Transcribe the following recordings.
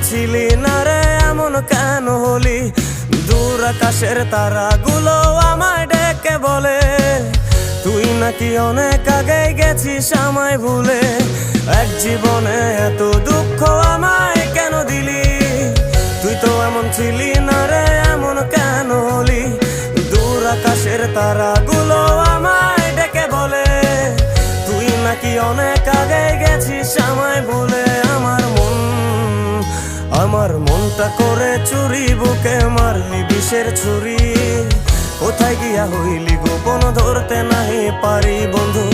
ছিলি না রে এমন কেন হলি? দূর আকাশের তারাগুলো আমায় ডেকে বলে তুই নাকি অনেক আগে গেছিস আমায় ভুলে। এক জীবনে এত দুঃখ আমায় কেন দিলি? তুই তো এমন ছিলি না রে এমন কেন হলি? দূর আকাশের তারাগুলো আমায় ডেকে বলে তুই নাকি অনেক আগে গেছিস আমায় ভুলে। আমার মনটা করে চুরি, বুকে মারলি বিষের ছুরি। কোথায় গিয়া হইলি গোপন ধরতে নাহি পারি বন্ধু।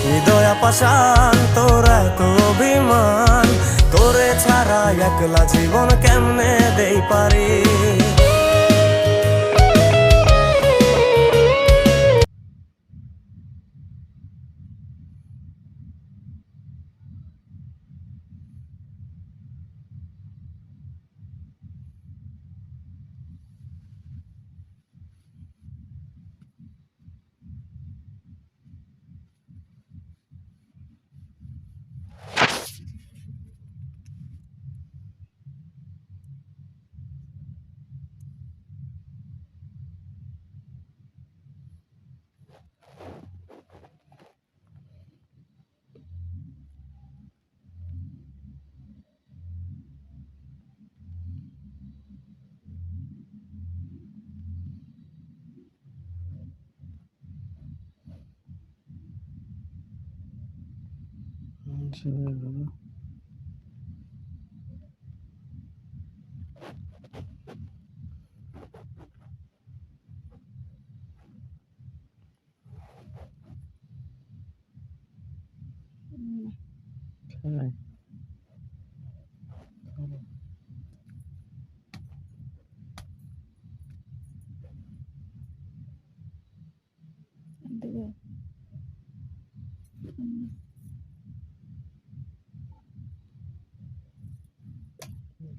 হৃদয় পাষাণ তোর এত অভিমান, তোরে ছাড়া একলা জীবন কেমনে দেই পারি?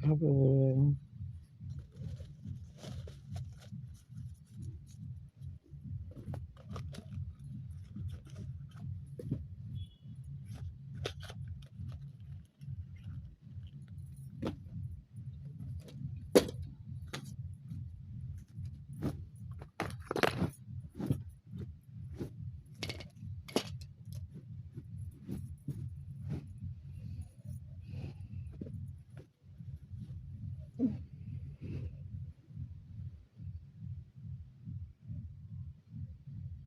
হবে